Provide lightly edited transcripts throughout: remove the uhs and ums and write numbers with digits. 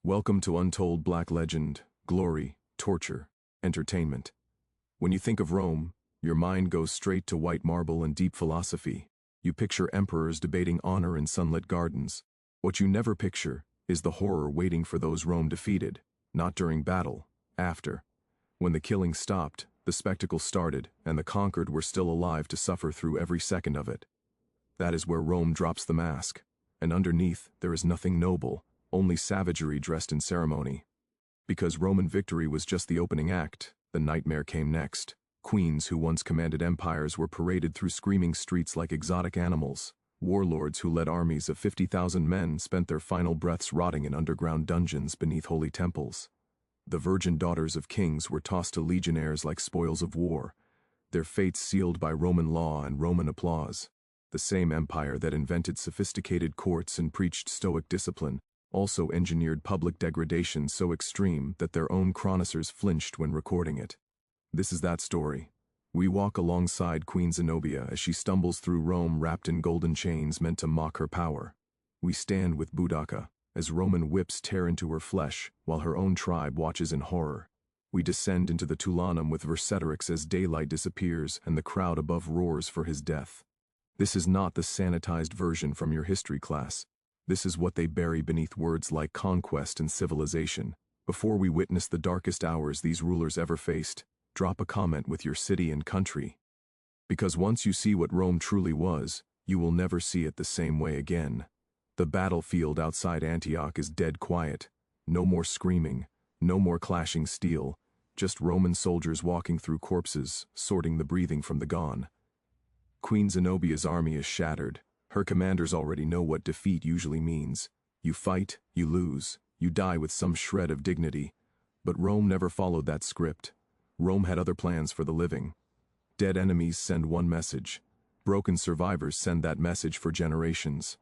Welcome to Untold Black Legend, Glory, Torture, Entertainment. When you think of Rome, your mind goes straight to white marble and deep philosophy. You picture emperors debating honor in sunlit gardens. What you never picture is the horror waiting for those Rome defeated, not during battle, after. When the killing stopped, the spectacle started, and the conquered were still alive to suffer through every second of it. That is where Rome drops the mask, and underneath there is nothing noble, only savagery dressed in ceremony. Because Roman victory was just the opening act, the nightmare came next. Queens who once commanded empires were paraded through screaming streets like exotic animals. Warlords who led armies of 50,000 men spent their final breaths rotting in underground dungeons beneath holy temples. The virgin daughters of kings were tossed to legionnaires like spoils of war, their fates sealed by Roman law and Roman applause. The same empire that invented sophisticated courts and preached stoic discipline also engineered public degradation so extreme that their own chroniclers flinched when recording it. This is that story. We walk alongside Queen Zenobia as she stumbles through Rome wrapped in golden chains meant to mock her power. We stand with Boudica as Roman whips tear into her flesh while her own tribe watches in horror. We descend into the Tulanum with Vercingetorix as daylight disappears and the crowd above roars for his death. This is not the sanitized version from your history class. This is what they bury beneath words like conquest and civilization. Before we witness the darkest hours these rulers ever faced, drop a comment with your city and country. Because once you see what Rome truly was, you will never see it the same way again. The battlefield outside Antioch is dead quiet. No more screaming, no more clashing steel, just Roman soldiers walking through corpses, sorting the breathing from the gone. Queen Zenobia's army is shattered. Her commanders already know what defeat usually means. You fight, you lose, you die with some shred of dignity. But Rome never followed that script. Rome had other plans for the living. Dead enemies send one message. Broken survivors send that message for generations.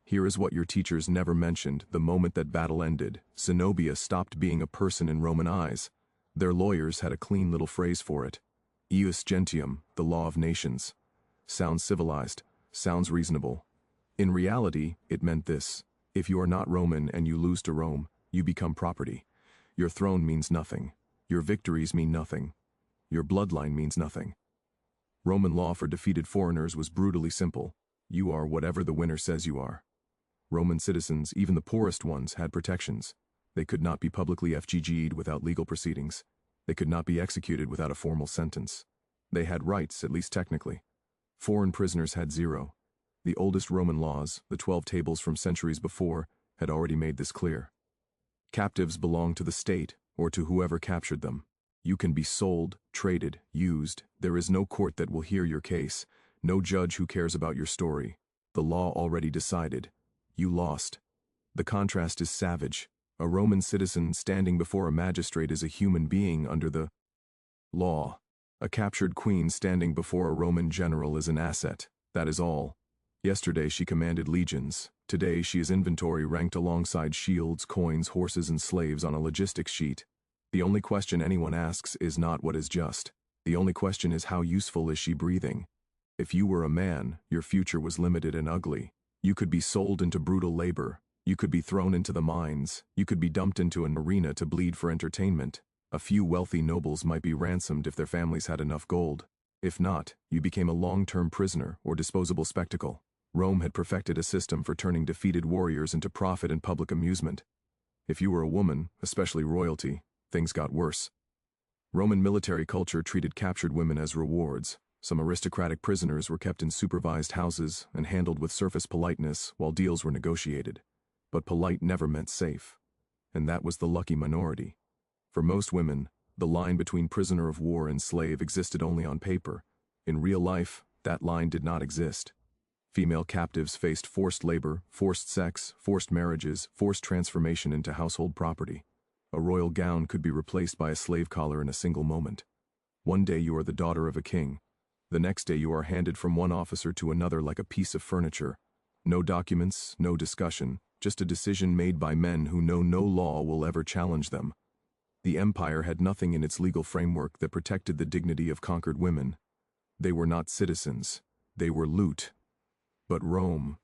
Here is what your teachers never mentioned the moment that battle ended. Zenobia stopped being a person in Roman eyes. Their lawyers had a clean little phrase for it. Ius gentium, the law of nations. Sounds civilized. Sounds reasonable. In reality, it meant this. If you are not Roman and you lose to Rome, you become property. Your throne means nothing. Your victories mean nothing. Your bloodline means nothing. Roman law for defeated foreigners was brutally simple. You are whatever the winner says you are. Roman citizens, even the poorest ones, had protections. They could not be publicly FGG'd without legal proceedings. They could not be executed without a formal sentence. They had rights, at least technically. Foreign prisoners had zero. The oldest Roman laws, the 12 tables from centuries before, had already made this clear. Captives belonged to the state, or to whoever captured them. You can be sold, traded, used. There is no court that will hear your case, no judge who cares about your story. The law already decided. You lost. The contrast is savage. A Roman citizen standing before a magistrate is a human being under the law. A captured queen standing before a Roman general is an asset. That is all. Yesterday she commanded legions. Today she is inventory ranked alongside shields, coins, horses, and slaves on a logistics sheet. The only question anyone asks is not what is just. The only question is how useful is she breathing. If you were a man, your future was limited and ugly. You could be sold into brutal labor. You could be thrown into the mines. You could be dumped into an arena to bleed for entertainment. A few wealthy nobles might be ransomed if their families had enough gold. If not, you became a long-term prisoner or disposable spectacle. Rome had perfected a system for turning defeated warriors into profit and public amusement. If you were a woman, especially royalty, things got worse. Roman military culture treated captured women as rewards. Some aristocratic prisoners were kept in supervised houses and handled with surface politeness while deals were negotiated. But polite never meant safe. And that was the lucky minority. For most women, the line between prisoner of war and slave existed only on paper. In real life, that line did not exist. Female captives faced forced labor, forced sex, forced marriages, forced transformation into household property. A royal gown could be replaced by a slave collar in a single moment. One day you are the daughter of a king. The next day you are handed from one officer to another like a piece of furniture. No documents, no discussion, just a decision made by men who know no law will ever challenge them. The empire had nothing in its legal framework that protected the dignity of conquered women. They were not citizens. They were loot. But Rome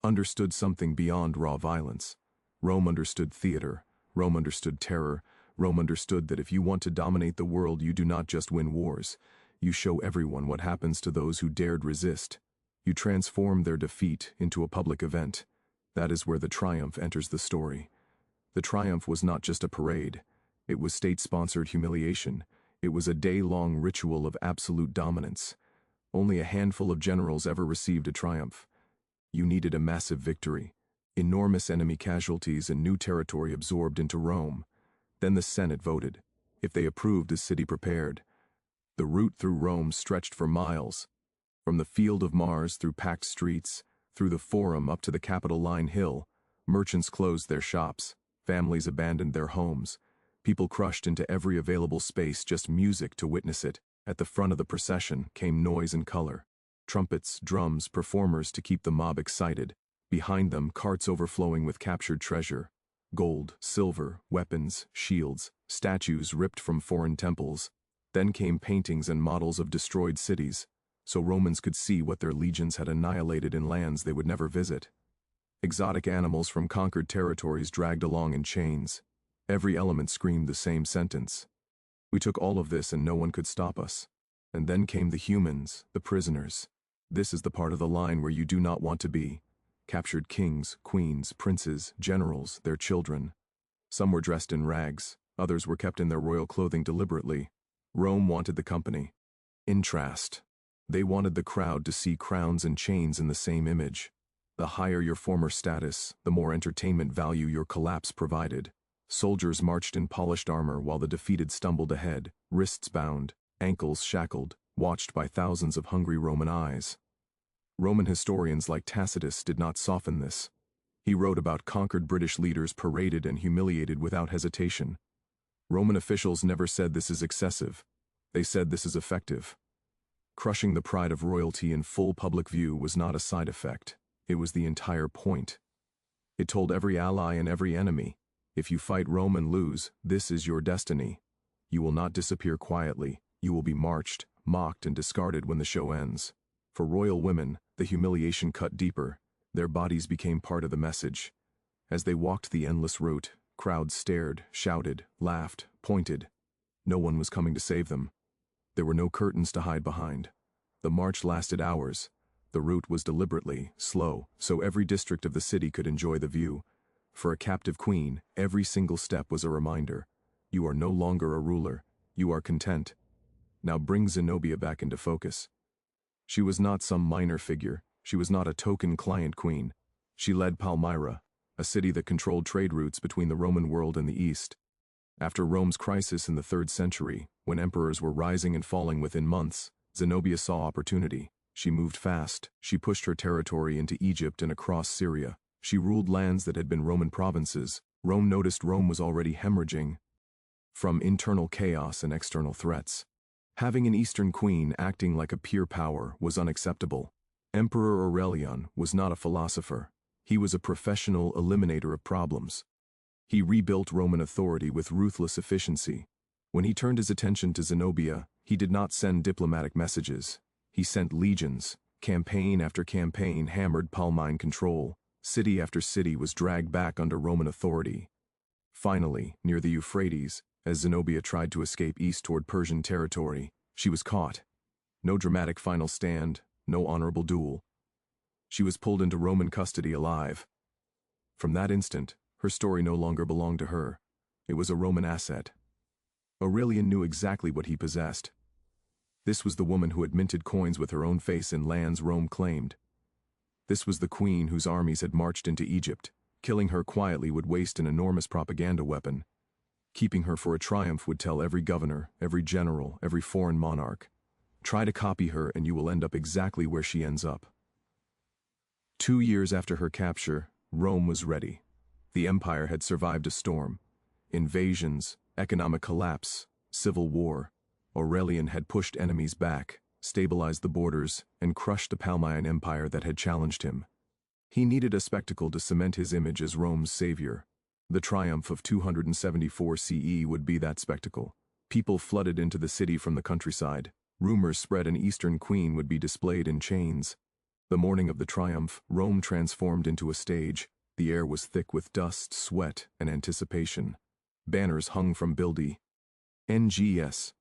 understood something beyond raw violence. Rome understood theater. Rome understood terror. Rome understood that if you want to dominate the world, you do not just win wars. You show everyone what happens to those who dared resist. You transform their defeat into a public event. That is where the triumph enters the story. The triumph was not just a parade. It was state-sponsored humiliation. It was a day-long ritual of absolute dominance. Only a handful of generals ever received a triumph. You needed a massive victory, enormous enemy casualties and new territory absorbed into Rome. Then the Senate voted. If they approved, the city prepared. The route through Rome stretched for miles. From the Field of Mars through packed streets, through the Forum up to the Capitol Line Hill, merchants closed their shops, families abandoned their homes, people crushed into every available space, just music to witness it. At the front of the procession came noise and color. Trumpets, drums, performers to keep the mob excited. Behind them, carts overflowing with captured treasure. Gold, silver, weapons, shields, statues ripped from foreign temples. Then came paintings and models of destroyed cities, so Romans could see what their legions had annihilated in lands they would never visit. Exotic animals from conquered territories dragged along in chains. Every element screamed the same sentence. We took all of this and no one could stop us. And then came the humans, the prisoners. This is the part of the line where you do not want to be. Captured kings, queens, princes, generals, their children. Some were dressed in rags, others were kept in their royal clothing deliberately. Rome wanted the company. Intrast. They wanted the crowd to see crowns and chains in the same image. The higher your former status, the more entertainment value your collapse provided. Soldiers marched in polished armor while the defeated stumbled ahead, wrists bound, ankles shackled, watched by thousands of hungry Roman eyes. Roman historians like Tacitus did not soften this. He wrote about conquered British leaders paraded and humiliated without hesitation. Roman officials never said this is excessive. They said this is effective. Crushing the pride of royalty in full public view was not a side effect. It was the entire point. It told every ally and every enemy, if you fight Rome and lose, this is your destiny. You will not disappear quietly. You will be marched, mocked, and discarded when the show ends. For royal women, the humiliation cut deeper. Their bodies became part of the message. As they walked the endless route, crowds stared, shouted, laughed, pointed. No one was coming to save them. There were no curtains to hide behind. The march lasted hours. The route was deliberately slow, so every district of the city could enjoy the view. For a captive queen, every single step was a reminder. You are no longer a ruler. You are content. Now bring Zenobia back into focus. She was not some minor figure. She was not a token client queen. She led Palmyra, a city that controlled trade routes between the Roman world and the East. After Rome's crisis in the 3rd century, when emperors were rising and falling within months, Zenobia saw opportunity. She moved fast. She pushed her territory into Egypt and across Syria. She ruled lands that had been Roman provinces. Rome noticed Rome was already hemorrhaging from internal chaos and external threats. Having an Eastern queen acting like a peer power was unacceptable. Emperor Aurelian was not a philosopher. He was a professional eliminator of problems. He rebuilt Roman authority with ruthless efficiency. When he turned his attention to Zenobia, he did not send diplomatic messages. He sent legions. Campaign after campaign hammered Palmyne control. City after city was dragged back under Roman authority. Finally, near the Euphrates, as Zenobia tried to escape east toward Persian territory, she was caught. No dramatic final stand, no honorable duel. She was pulled into Roman custody alive. From that instant, her story no longer belonged to her. It was a Roman asset. Aurelian knew exactly what he possessed. This was the woman who had minted coins with her own face in lands Rome claimed. This was the queen whose armies had marched into Egypt. Killing her quietly would waste an enormous propaganda weapon. Keeping her for a triumph would tell every governor, every general, every foreign monarch. Try to copy her and you will end up exactly where she ends up. 2 years after her capture, Rome was ready. The empire had survived a storm. Invasions, economic collapse, civil war. Aurelian had pushed enemies back, stabilized the borders, and crushed the Palmyne Empire that had challenged him. He needed a spectacle to cement his image as Rome's savior. The triumph of 274 CE would be that spectacle. People flooded into the city from the countryside. Rumors spread an Eastern queen would be displayed in chains. The morning of the triumph, Rome transformed into a stage. The air was thick with dust, sweat, and anticipation. Banners hung from NGS.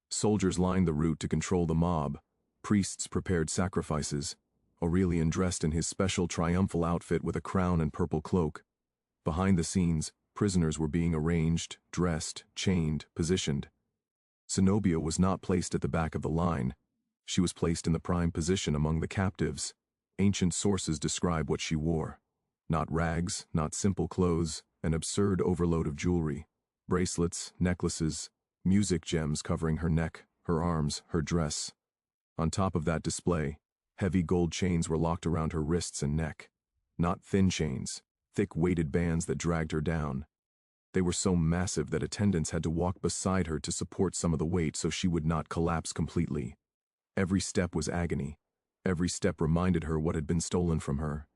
Soldiers lined the route to control the mob. Priests prepared sacrifices. Aurelian dressed in his special triumphal outfit with a crown and purple cloak. Behind the scenes, prisoners were being arranged, dressed, chained, positioned. Zenobia was not placed at the back of the line. She was placed in the prime position among the captives. Ancient sources describe what she wore. Not rags, not simple clothes, an absurd overload of jewelry. Bracelets, necklaces, music gems covering her neck, her arms, her dress. On top of that display, heavy gold chains were locked around her wrists and neck. Not thin chains, thick weighted bands that dragged her down. They were so massive that attendants had to walk beside her to support some of the weight so she would not collapse completely. Every step was agony. Every step reminded her what had been stolen from her.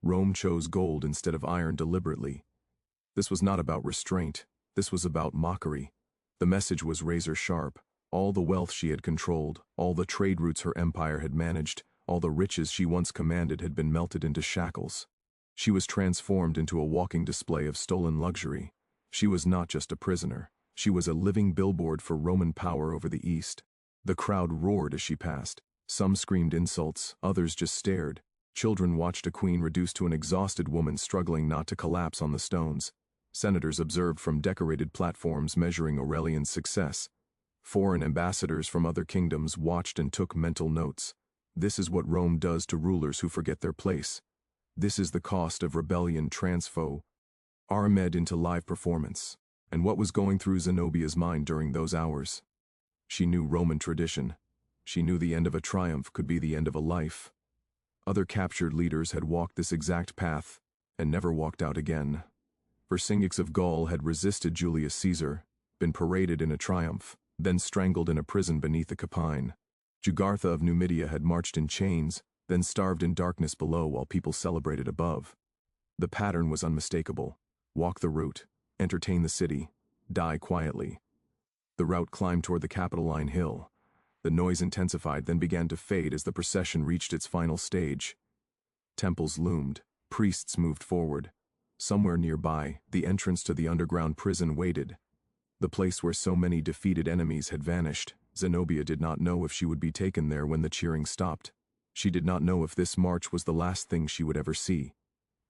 Rome chose gold instead of iron deliberately. This was not about restraint. This was about mockery. The message was razor sharp. All the wealth she had controlled, all the trade routes her empire had managed, all the riches she once commanded had been melted into shackles. She was transformed into a walking display of stolen luxury. She was not just a prisoner. She was a living billboard for Roman power over the East. The crowd roared as she passed. Some screamed insults, others just stared. Children watched a queen reduced to an exhausted woman struggling not to collapse on the stones. Senators observed from decorated platforms measuring Aurelian's success. Foreign ambassadors from other kingdoms watched and took mental notes. This is what Rome does to rulers who forget their place. This is the cost of rebellion transfo. Armed into live performance. And what was going through Zenobia's mind during those hours? She knew Roman tradition. She knew the end of a triumph could be the end of a life. Other captured leaders had walked this exact path and never walked out again. Vercingetorix of Gaul had resisted Julius Caesar, been paraded in a triumph, then strangled in a prison beneath the Capine. Jugurtha of Numidia had marched in chains, then starved in darkness below while people celebrated above. The pattern was unmistakable. Walk the route, entertain the city, die quietly. The route climbed toward the Capitoline Hill. The noise intensified, then began to fade as the procession reached its final stage. Temples loomed, priests moved forward. Somewhere nearby, the entrance to the underground prison waited. The place where so many defeated enemies had vanished. Zenobia did not know if she would be taken there when the cheering stopped. She did not know if this march was the last thing she would ever see.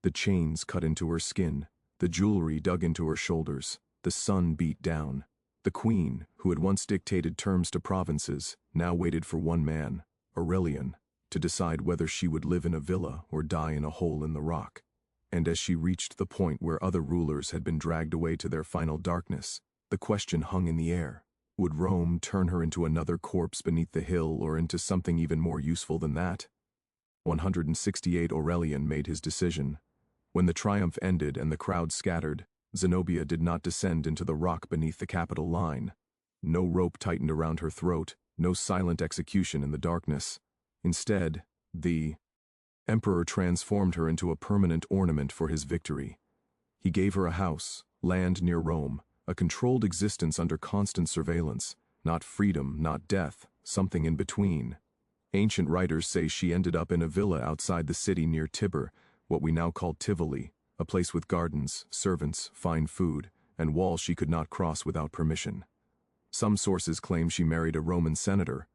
The chains cut into her skin. The jewelry dug into her shoulders. The sun beat down. The queen, who had once dictated terms to provinces, now waited for one man, Aurelian, to decide whether she would live in a villa or die in a hole in the rock. And as she reached the point where other rulers had been dragged away to their final darkness, the question hung in the air. Would Rome turn her into another corpse beneath the hill or into something even more useful than that? 168 Aurelian made his decision. When the triumph ended and the crowd scattered, Zenobia did not descend into the rock beneath the Capitol line. No rope tightened around her throat, no silent execution in the darkness. Instead, the emperor transformed her into a permanent ornament for his victory. He gave her a house, land near Rome, a controlled existence under constant surveillance, not freedom, not death, something in between. Ancient writers say she ended up in a villa outside the city near Tibur, what we now call Tivoli, a place with gardens, servants, fine food, and walls she could not cross without permission. Some sources claim she married a Roman senator.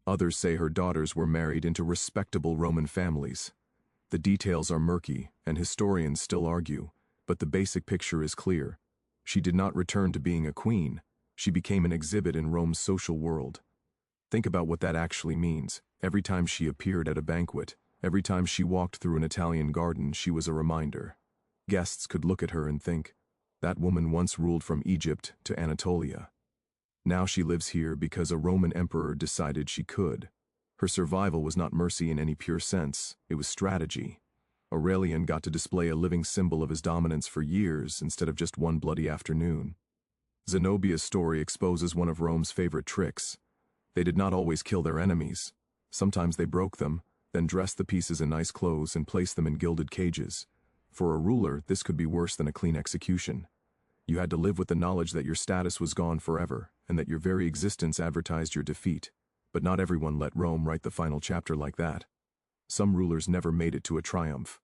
Others say her daughters were married into respectable Roman families. The details are murky, and historians still argue, but the basic picture is clear. She did not return to being a queen. She became an exhibit in Rome's social world. Think about what that actually means. Every time she appeared at a banquet, every time she walked through an Italian garden, she was a reminder. Guests could look at her and think, that woman once ruled from Egypt to Anatolia. Now she lives here because a Roman emperor decided she could. Her survival was not mercy in any pure sense, it was strategy. Aurelian got to display a living symbol of his dominance for years instead of just one bloody afternoon. Zenobia's story exposes one of Rome's favorite tricks. They did not always kill their enemies. Sometimes they broke them, then dressed the pieces in nice clothes and placed them in gilded cages. For a ruler, this could be worse than a clean execution. You had to live with the knowledge that your status was gone forever, and that your very existence advertised your defeat. But not everyone let Rome write the final chapter like that. Some rulers never made it to a triumph.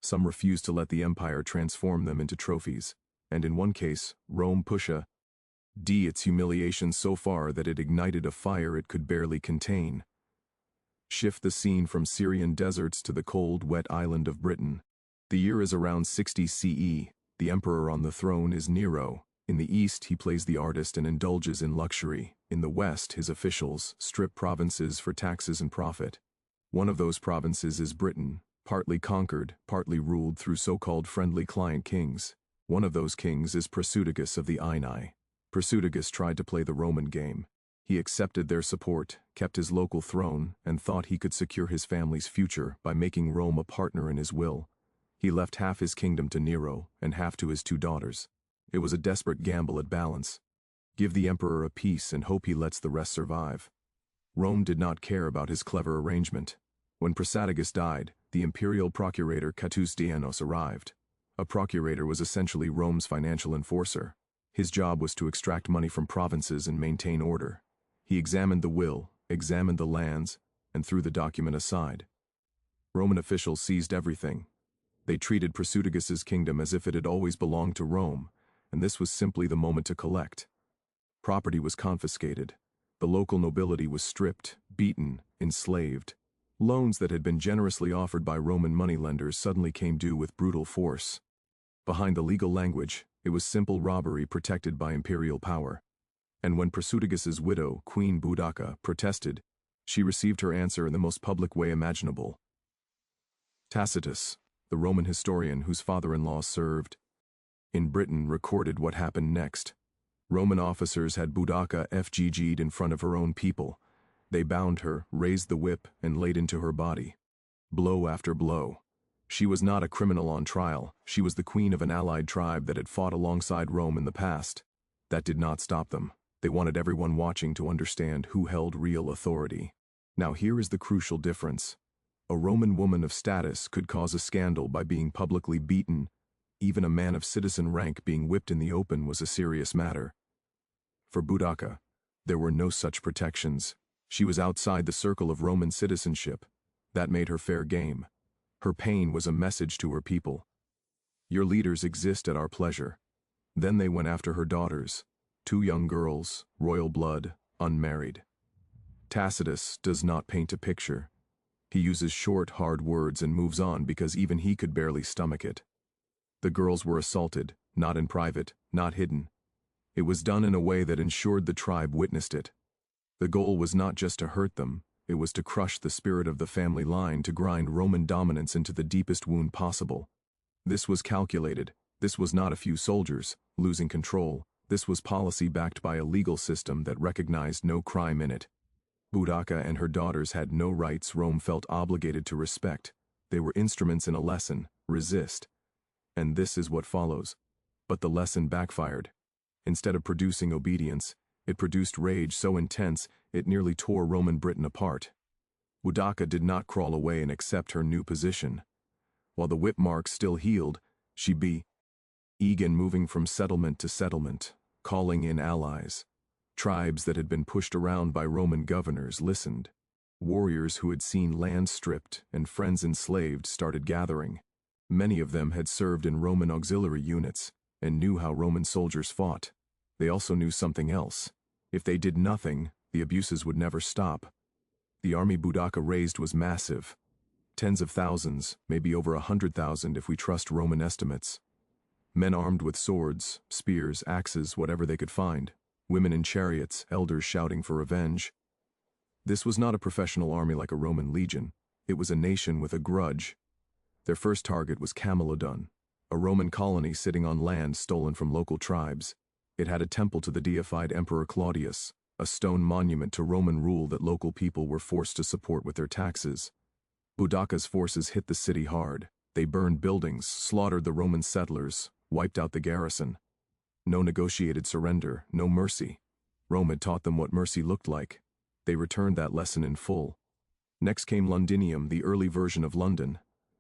Some refused to let the empire transform them into trophies, and in one case, Rome pushed its humiliation so far that it ignited a fire it could barely contain. Shift the scene from Syrian deserts to the cold, wet island of Britain. The year is around 60 CE. The emperor on the throne is Nero. In the east, he plays the artist and indulges in luxury. In the west, his officials strip provinces for taxes and profit. One of those provinces is Britain, partly conquered, partly ruled through so-called friendly client kings. One of those kings is Prasutagus of the Aini. Prasutagus tried to play the Roman game. He accepted their support, kept his local throne, and thought he could secure his family's future by making Rome a partner in his will. He left half his kingdom to Nero and half to his 2 daughters. It was a desperate gamble at balance. Give the emperor a peace and hope he lets the rest survive. Rome did not care about his clever arrangement. When Prasutagus died, the imperial procurator Captivity arrived. A procurator was essentially Rome's financial enforcer. His job was to extract money from provinces and maintain order. He examined the will, examined the lands, and threw the document aside. Roman officials seized everything. They treated Prasutagus's kingdom as if it had always belonged to Rome, and this was simply the moment to collect. Property was confiscated. The local nobility was stripped, beaten, enslaved. Loans that had been generously offered by Roman moneylenders suddenly came due with brutal force. Behind the legal language, it was simple robbery protected by imperial power. And when Prasutagus's widow, Queen Boudica, protested, she received her answer in the most public way imaginable. Tacitus, the Roman historian whose father-in-law served in Britain, recorded what happened next. Roman officers had Boudica FGG'd in front of her own people. They bound her, raised the whip, and laid into her body. Blow after blow. She was not a criminal on trial. She was the queen of an allied tribe that had fought alongside Rome in the past. That did not stop them. They wanted everyone watching to understand who held real authority. Now here is the crucial difference. A Roman woman of status could cause a scandal by being publicly beaten. Even a man of citizen rank being whipped in the open was a serious matter. For Boudica, there were no such protections. She was outside the circle of Roman citizenship. That made her fair game. Her pain was a message to her people. Your leaders exist at our pleasure. Then they went after her daughters, 2 young girls, royal blood, unmarried. Tacitus does not paint a picture. He uses short, hard words and moves on because even he could barely stomach it. The girls were assaulted, not in private, not hidden. It was done in a way that ensured the tribe witnessed it. The goal was not just to hurt them, it was to crush the spirit of the family line, to grind Roman dominance into the deepest wound possible. This was calculated. This was not a few soldiers losing control. This was policy backed by a legal system that recognized no crime in it. Boudica and her daughters had no rights Rome felt obligated to respect. They were instruments in a lesson: resist. And this is what follows. But the lesson backfired. Instead of producing obedience, it produced rage so intense it nearly tore Roman Britain apart. Boudica did not crawl away and accept her new position. While the whip marks still healed, she began moving from settlement to settlement, calling in allies. Tribes that had been pushed around by Roman governors listened. Warriors who had seen land stripped and friends enslaved started gathering. Many of them had served in Roman auxiliary units and knew how Roman soldiers fought. They also knew something else. If they did nothing, the abuses would never stop. The army Boudica raised was massive. Tens of thousands, maybe over 100,000 if we trust Roman estimates. Men armed with swords, spears, axes, whatever they could find. Women in chariots, elders shouting for revenge. This was not a professional army like a Roman legion. It was a nation with a grudge. Their first target was Camulodon, a Roman colony sitting on land stolen from local tribes. It had a temple to the deified Emperor Claudius, a stone monument to Roman rule that local people were forced to support with their taxes. Boudica's forces hit the city hard. They burned buildings, slaughtered the Roman settlers, wiped out the garrison. No negotiated surrender, no mercy. Rome had taught them what mercy looked like. They returned that lesson in full. Next came Londinium, the early version of London.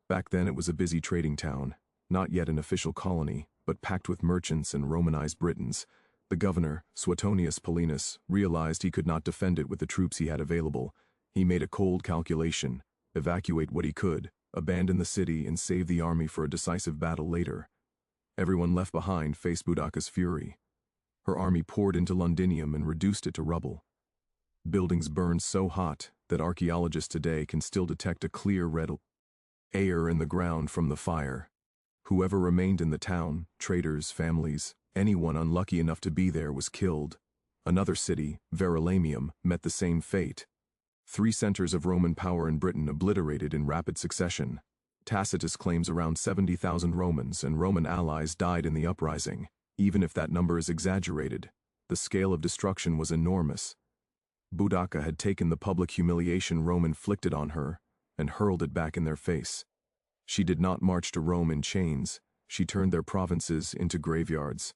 Back then it was a busy trading town, not yet an official colony, but packed with merchants and Romanized Britons. The governor, Suetonius Paulinus, realized he could not defend it with the troops he had available. He made a cold calculation: evacuate what he could, abandon the city and save the army for a decisive battle later. Everyone left behind faced Boudicca's fury. Her army poured into Londinium and reduced it to rubble. Buildings burned so hot that archaeologists today can still detect a clear red air in the ground from the fire. Whoever remained in the town, traders, families, anyone unlucky enough to be there was killed. Another city, Verulamium, met the same fate. 3 centers of Roman power in Britain obliterated in rapid succession. Tacitus claims around 70,000 Romans and Roman allies died in the uprising. Even if that number is exaggerated, the scale of destruction was enormous. Boudicca had taken the public humiliation Rome inflicted on her and hurled it back in their face. She did not march to Rome in chains, she turned their provinces into graveyards.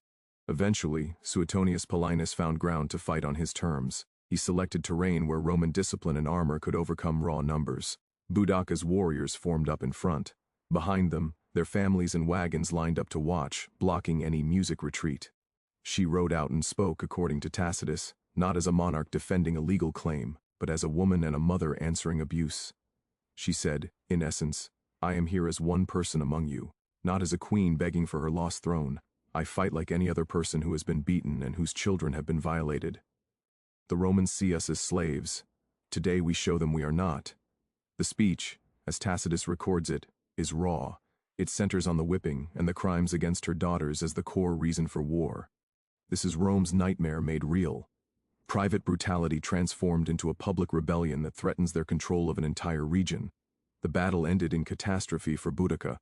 Eventually, Suetonius Paulinus found ground to fight on his terms. He selected terrain where Roman discipline and armor could overcome raw numbers. Boudicca's warriors formed up in front. Behind them, their families and wagons lined up to watch, blocking any music retreat. She rode out and spoke, according to Tacitus, not as a monarch defending a legal claim, but as a woman and a mother answering abuse. She said, in essence, I am here as one person among you, not as a queen begging for her lost throne. I fight like any other person who has been beaten and whose children have been violated. The Romans see us as slaves. Today we show them we are not. The speech, as Tacitus records it, is raw. It centers on the whipping and the crimes against her daughters as the core reason for war. This is Rome's nightmare made real. Private brutality transformed into a public rebellion that threatens their control of an entire region. The battle ended in catastrophe for Boudicca.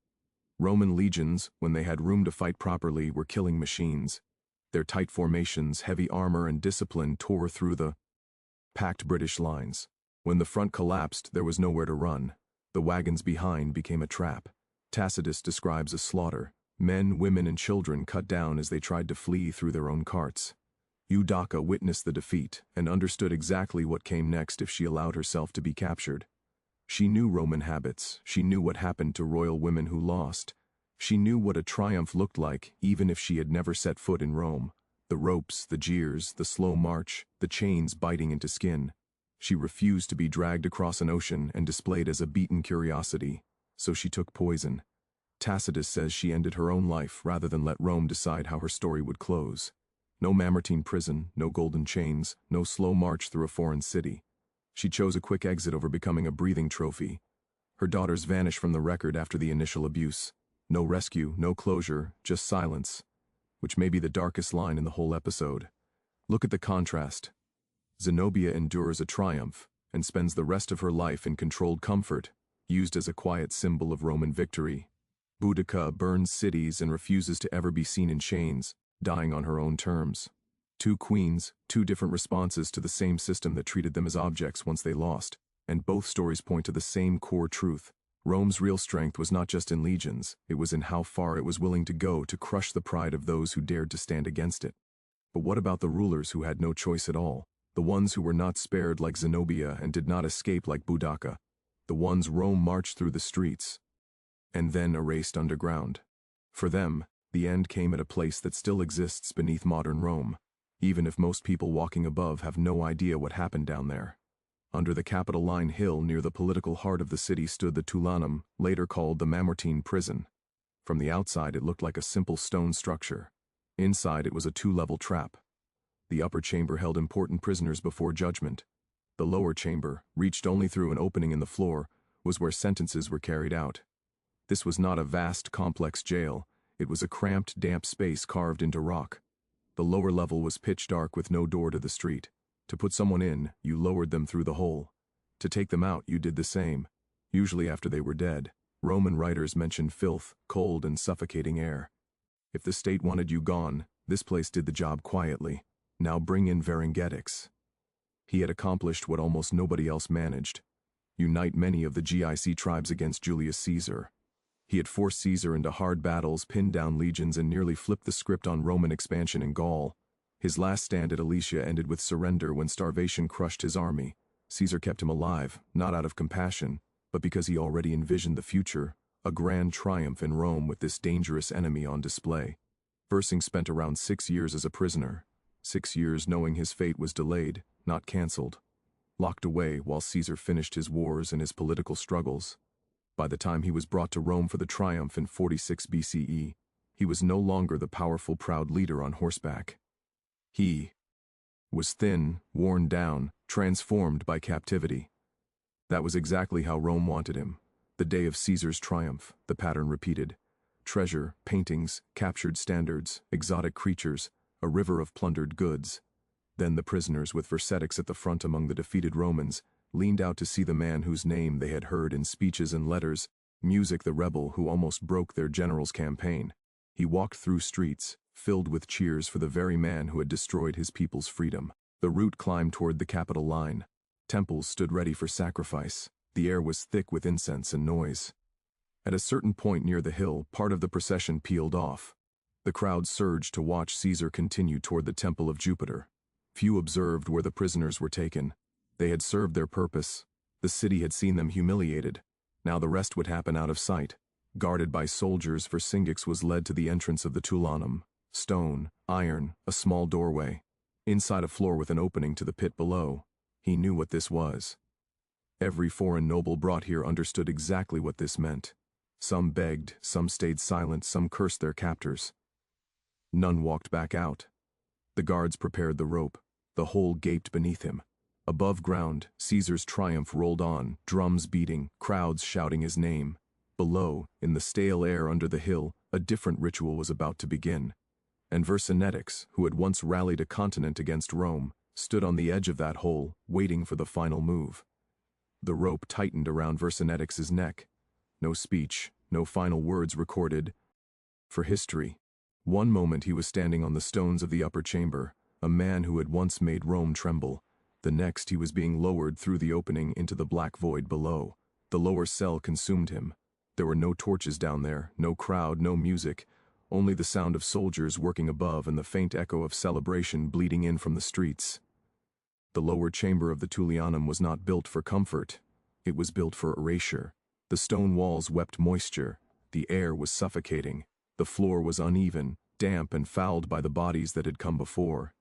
Roman legions, when they had room to fight properly, were killing machines. Their tight formations, heavy armor, and discipline tore through the packed British lines. When the front collapsed, there was nowhere to run. The wagons behind became a trap. Tacitus describes a slaughter. Men, women, and children cut down as they tried to flee through their own carts. Boudicca witnessed the defeat and understood exactly what came next if she allowed herself to be captured. She knew Roman habits, she knew what happened to royal women who lost. She knew what a triumph looked like, even if she had never set foot in Rome. The ropes, the jeers, the slow march, the chains biting into skin. She refused to be dragged across an ocean and displayed as a beaten curiosity, so she took poison. Tacitus says she ended her own life rather than let Rome decide how her story would close. No Mamertine prison, no golden chains, no slow march through a foreign city. She chose a quick exit over becoming a breathing trophy. Her daughters vanished from the record after the initial abuse. No rescue, no closure, just silence, which may be the darkest line in the whole episode. Look at the contrast. Zenobia endures a triumph and spends the rest of her life in controlled comfort, used as a quiet symbol of Roman victory. Boudicca burns cities and refuses to ever be seen in chains, dying on her own terms. 2 queens, 2 different responses to the same system that treated them as objects once they lost, and both stories point to the same core truth. Rome's real strength was not just in legions, it was in how far it was willing to go to crush the pride of those who dared to stand against it. But what about the rulers who had no choice at all? The ones who were not spared like Zenobia and did not escape like Boudicca? The ones Rome marched through the streets and then erased underground? For them, the end came at a place that still exists beneath modern Rome, even if most people walking above have no idea what happened down there. Under the Capitoline Hill near the political heart of the city stood the Tullanum, later called the Mamertine prison. From the outside it looked like a simple stone structure. Inside it was a 2-level trap. The upper chamber held important prisoners before judgment. The lower chamber, reached only through an opening in the floor, was where sentences were carried out. This was not a vast, complex jail. It was a cramped, damp space carved into rock. The lower level was pitch dark with no door to the street. To put someone in, you lowered them through the hole. To take them out, you did the same, usually after they were dead. Roman writers mention filth, cold, and suffocating air. If the state wanted you gone, this place did the job quietly. Now bring in Vercingetorix. He had accomplished what almost nobody else managed: unite many of the GIC tribes against Julius Caesar. He had forced Caesar into hard battles, pinned down legions, and nearly flipped the script on Roman expansion in Gaul. His last stand at Alesia ended with surrender when starvation crushed his army. Caesar kept him alive, not out of compassion, but because he already envisioned the future, a grand triumph in Rome with this dangerous enemy on display. Vercingetorix spent around 6 years as a prisoner, 6 years knowing his fate was delayed, not cancelled, locked away while Caesar finished his wars and his political struggles. By the time he was brought to Rome for the triumph in 46 BCE, he was no longer the powerful, proud leader on horseback. He was thin, worn down, transformed by captivity. That was exactly how Rome wanted him. The day of Caesar's triumph, the pattern repeated. Treasure, paintings, captured standards, exotic creatures, a river of plundered goods. Then the prisoners, with Vercingetorix at the front among the defeated Romans, leaned out to see the man whose name they had heard in speeches and letters, Music the rebel who almost broke their general's campaign. He walked through streets, filled with cheers for the very man who had destroyed his people's freedom. The route climbed toward the capital line. Temples stood ready for sacrifice. The air was thick with incense and noise. At a certain point near the hill, part of the procession peeled off. The crowd surged to watch Caesar continue toward the temple of Jupiter. Few observed where the prisoners were taken. They had served their purpose. The city had seen them humiliated. Now the rest would happen out of sight. Guarded by soldiers, Vercingetorix was led to the entrance of the Tullianum. Stone, iron, a small doorway. Inside a floor with an opening to the pit below. He knew what this was. Every foreign noble brought here understood exactly what this meant. Some begged, some stayed silent, some cursed their captors. None walked back out. The guards prepared the rope. The hole gaped beneath him. Above ground, Caesar's triumph rolled on, drums beating, crowds shouting his name. Below, in the stale air under the hill, a different ritual was about to begin. And Vercingetorix, who had once rallied a continent against Rome, stood on the edge of that hole, waiting for the final move. The rope tightened around Vercingetorix's neck. No speech, no final words recorded. For history. One moment he was standing on the stones of the upper chamber, a man who had once made Rome tremble. The next he was being lowered through the opening into the black void below. The lower cell consumed him. There were no torches down there, no crowd, no music, only the sound of soldiers working above and the faint echo of celebration bleeding in from the streets. The lower chamber of the Tullianum was not built for comfort. It was built for erasure. The stone walls wept moisture. The air was suffocating. The floor was uneven, damp and fouled by the bodies that had come before.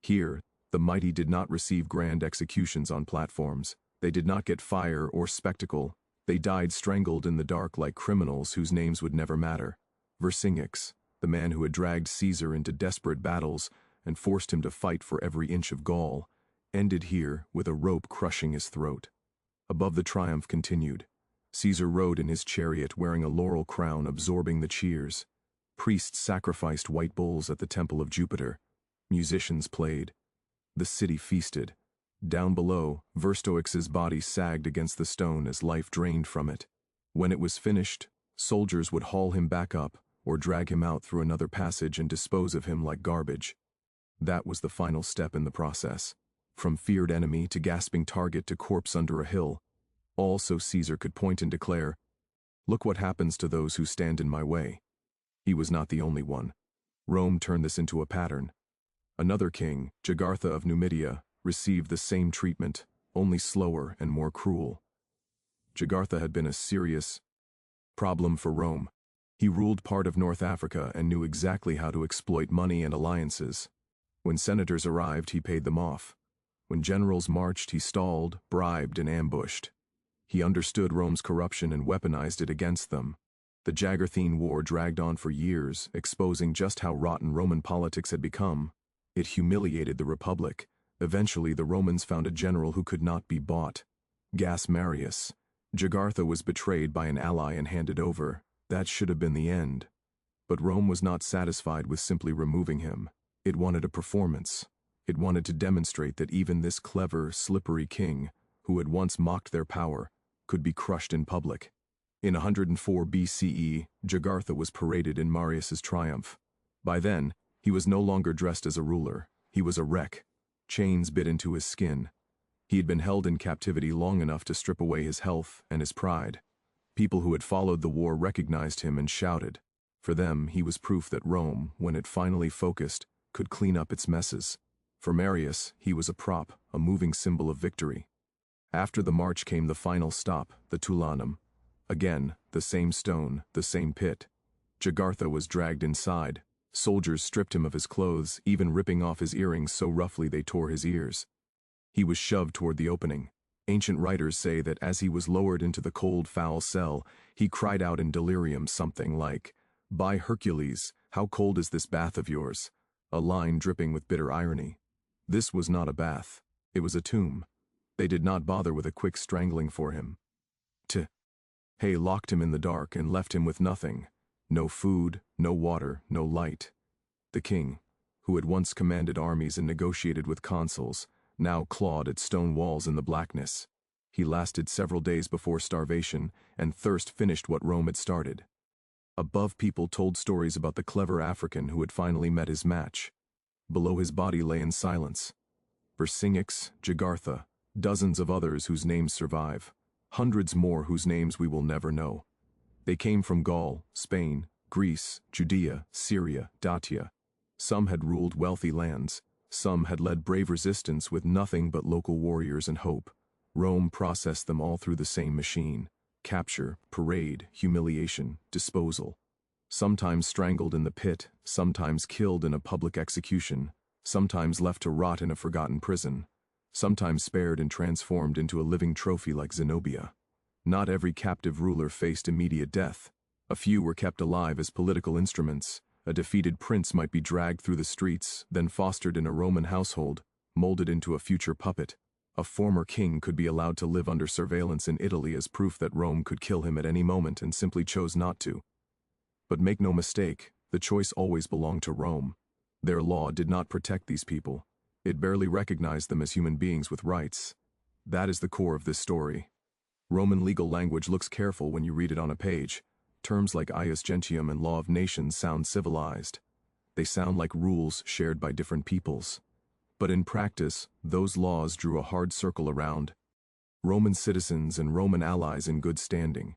Here, the mighty did not receive grand executions on platforms. They did not get fire or spectacle. They died strangled in the dark like criminals whose names would never matter. Vercingetorix, the man who had dragged Caesar into desperate battles and forced him to fight for every inch of Gaul, ended here with a rope crushing his throat. Above the triumph continued. Caesar rode in his chariot wearing a laurel crown, absorbing the cheers. Priests sacrificed white bulls at the temple of Jupiter. Musicians played. The city feasted. Down below, Vercingetorix's body sagged against the stone as life drained from it. When it was finished, soldiers would haul him back up or drag him out through another passage and dispose of him like garbage. That was the final step in the process. From feared enemy to gasping target to corpse under a hill, all so Caesar could point and declare, "Look what happens to those who stand in my way." He was not the only one. Rome turned this into a pattern. Another king, Jugurtha of Numidia, received the same treatment, only slower and more cruel. Jugurtha had been a serious problem for Rome. He ruled part of North Africa and knew exactly how to exploit money and alliances. When senators arrived, he paid them off. When generals marched, he stalled, bribed, and ambushed. He understood Rome's corruption and weaponized it against them. The Jagarthine War dragged on for years, exposing just how rotten Roman politics had become. It humiliated the Republic. Eventually, the Romans found a general who could not be bought. Gas Marius. Jugurtha was betrayed by an ally and handed over. That should have been the end. But Rome was not satisfied with simply removing him. It wanted a performance. It wanted to demonstrate that even this clever, slippery king, who had once mocked their power, could be crushed in public. In 104 BCE, Jugurtha was paraded in Marius's triumph. By then, he was no longer dressed as a ruler. He was a wreck. Chains bit into his skin. He had been held in captivity long enough to strip away his health and his pride. People who had followed the war recognized him and shouted. For them, he was proof that Rome, when it finally focused, could clean up its messes. For Marius, he was a prop, a moving symbol of victory. After the march came the final stop, the Tullianum. Again, the same stone, the same pit. Jugurtha was dragged inside. Soldiers stripped him of his clothes, even ripping off his earrings so roughly they tore his ears. He was shoved toward the opening. Ancient writers say that as he was lowered into the cold, foul cell, he cried out in delirium something like, "By Hercules, how cold is this bath of yours?" A line dripping with bitter irony. This was not a bath. It was a tomb. They did not bother with a quick strangling for him. Hay locked him in the dark and left him with nothing. No food, no water, no light. The king, who had once commanded armies and negotiated with consuls, now clawed at stone walls in the blackness. He lasted several days before starvation, and thirst finished what Rome had started. Above, people told stories about the clever African who had finally met his match. Below, his body lay in silence. Vercingetorix, Jugurtha, dozens of others whose names survive. Hundreds more whose names we will never know. They came from Gaul, Spain, Greece, Judea, Syria, Dacia. Some had ruled wealthy lands. Some had led brave resistance with nothing but local warriors and hope. Rome processed them all through the same machine. Capture, parade, humiliation, disposal. Sometimes strangled in the pit, sometimes killed in a public execution, sometimes left to rot in a forgotten prison, sometimes spared and transformed into a living trophy like Zenobia. Not every captive ruler faced immediate death. A few were kept alive as political instruments. A defeated prince might be dragged through the streets, then fostered in a Roman household, molded into a future puppet. A former king could be allowed to live under surveillance in Italy as proof that Rome could kill him at any moment and simply chose not to. But make no mistake, the choice always belonged to Rome. Their law did not protect these people. It barely recognized them as human beings with rights. That is the core of this story. Roman legal language looks careful when you read it on a page. Terms like ius gentium and law of nations sound civilized. They sound like rules shared by different peoples. But in practice, those laws drew a hard circle around Roman citizens and Roman allies in good standing.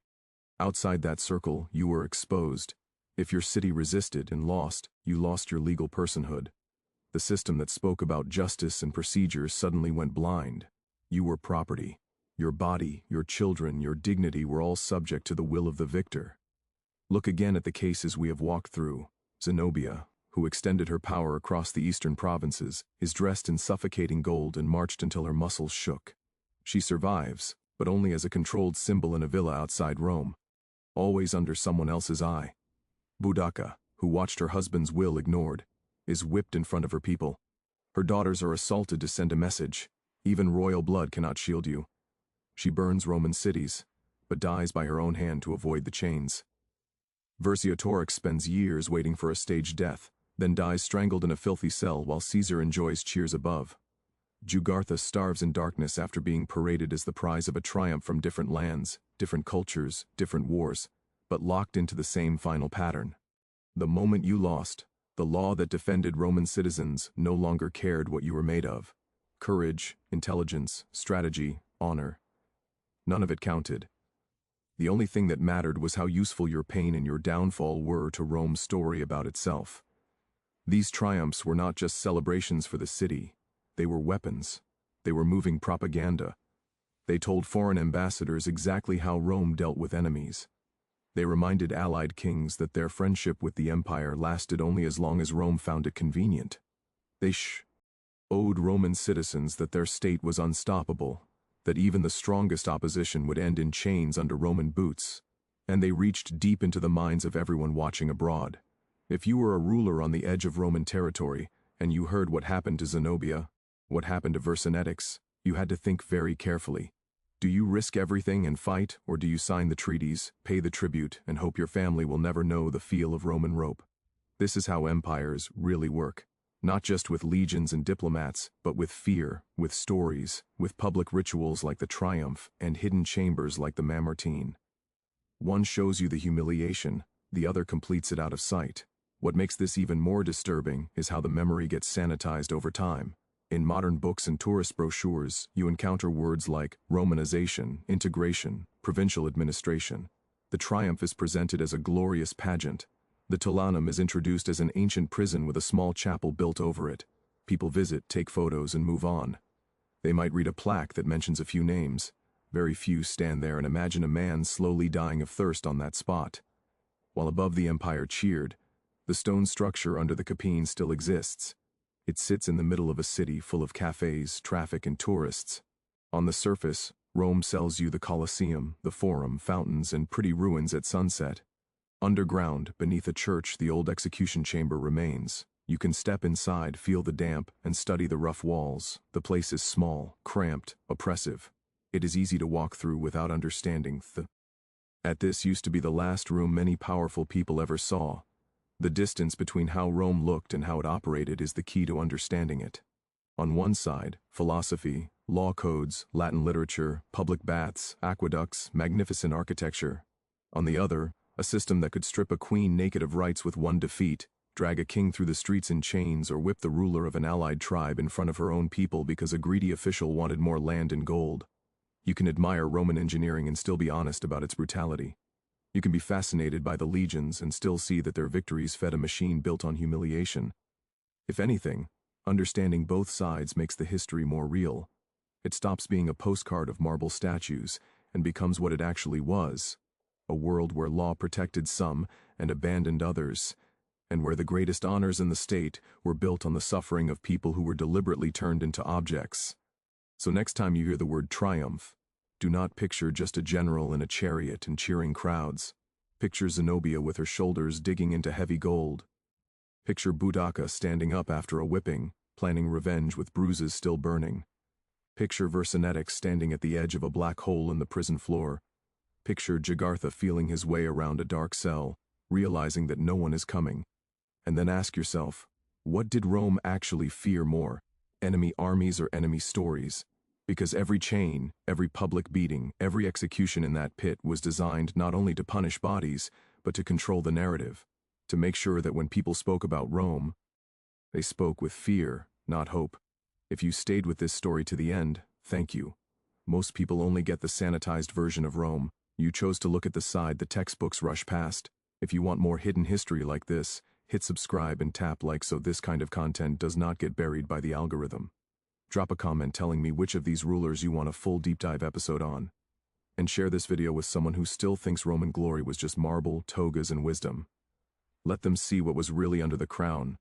Outside that circle, you were exposed. If your city resisted and lost, you lost your legal personhood. The system that spoke about justice and procedures suddenly went blind. You were property. Your body, your children, your dignity were all subject to the will of the victor. Look again at the cases we have walked through. Zenobia, who extended her power across the eastern provinces, is dressed in suffocating gold and marched until her muscles shook. She survives, but only as a controlled symbol in a villa outside Rome, always under someone else's eye. Boudica, who watched her husband's will ignored, is whipped in front of her people. Her daughters are assaulted to send a message. Even royal blood cannot shield you. She burns Roman cities, but dies by her own hand to avoid the chains. Vercingetorix spends years waiting for a staged death, then dies strangled in a filthy cell while Caesar enjoys cheers above. Jugurtha starves in darkness after being paraded as the prize of a triumph from different lands, different cultures, different wars, but locked into the same final pattern. The moment you lost, the law that defended Roman citizens no longer cared what you were made of. Courage, intelligence, strategy, honor. None of it counted. The only thing that mattered was how useful your pain and your downfall were to Rome's story about itself. These triumphs were not just celebrations for the city. They were weapons. They were moving propaganda. They told foreign ambassadors exactly how Rome dealt with enemies. They reminded allied kings that their friendship with the empire lasted only as long as Rome found it convenient. They showed Roman citizens that their state was unstoppable, that even the strongest opposition would end in chains under Roman boots, and they reached deep into the minds of everyone watching abroad. If you were a ruler on the edge of Roman territory, and you heard what happened to Zenobia, what happened to Vercingetorix, you had to think very carefully. Do you risk everything and fight, or do you sign the treaties, pay the tribute, and hope your family will never know the feel of Roman rope? This is how empires really work. Not just with legions and diplomats, but with fear, with stories, with public rituals like the Triumph, and hidden chambers like the Mamertine. One shows you the humiliation, the other completes it out of sight. What makes this even more disturbing is how the memory gets sanitized over time. In modern books and tourist brochures, you encounter words like Romanization, integration, provincial administration. The Triumph is presented as a glorious pageant. The Tullianum is introduced as an ancient prison with a small chapel built over it. People visit, take photos, and move on. They might read a plaque that mentions a few names. Very few stand there and imagine a man slowly dying of thirst on that spot. While above the empire cheered, the stone structure under the Capine still exists. It sits in the middle of a city full of cafes, traffic, and tourists. On the surface, Rome sells you the Colosseum, the Forum, fountains, and pretty ruins at sunset. Underground, beneath a church, the old execution chamber remains. You can step inside, feel the damp, and study the rough walls. The place is small, cramped, oppressive. It is easy to walk through without understanding At this used to be the last room many powerful people ever saw. The distance between how Rome looked and how it operated is the key to understanding it. On one side, philosophy, law codes, Latin literature, public baths, aqueducts, magnificent architecture. On the other, a system that could strip a queen naked of rights with one defeat, drag a king through the streets in chains, or whip the ruler of an allied tribe in front of her own people because a greedy official wanted more land and gold. You can admire Roman engineering and still be honest about its brutality. You can be fascinated by the legions and still see that their victories fed a machine built on humiliation. If anything, understanding both sides makes the history more real. It stops being a postcard of marble statues and becomes what it actually was, a world where law protected some and abandoned others, and where the greatest honors in the state were built on the suffering of people who were deliberately turned into objects. So next time you hear the word triumph, do not picture just a general in a chariot and cheering crowds. Picture Zenobia with her shoulders digging into heavy gold. Picture Boudica standing up after a whipping, planning revenge with bruises still burning. Picture Vercingetorix standing at the edge of a black hole in the prison floor. Picture Jugurtha feeling his way around a dark cell, realizing that no one is coming. And then ask yourself, what did Rome actually fear more, enemy armies or enemy stories? Because every chain, every public beating, every execution in that pit was designed not only to punish bodies, but to control the narrative, to make sure that when people spoke about Rome, they spoke with fear, not hope. If you stayed with this story to the end, thank you. Most people only get the sanitized version of Rome. You chose to look at the side the textbooks rush past. If you want more hidden history like this, hit subscribe and tap like so this kind of content does not get buried by the algorithm. Drop a comment telling me which of these rulers you want a full deep dive episode on. And share this video with someone who still thinks Roman glory was just marble, togas, and wisdom. Let them see what was really under the crown,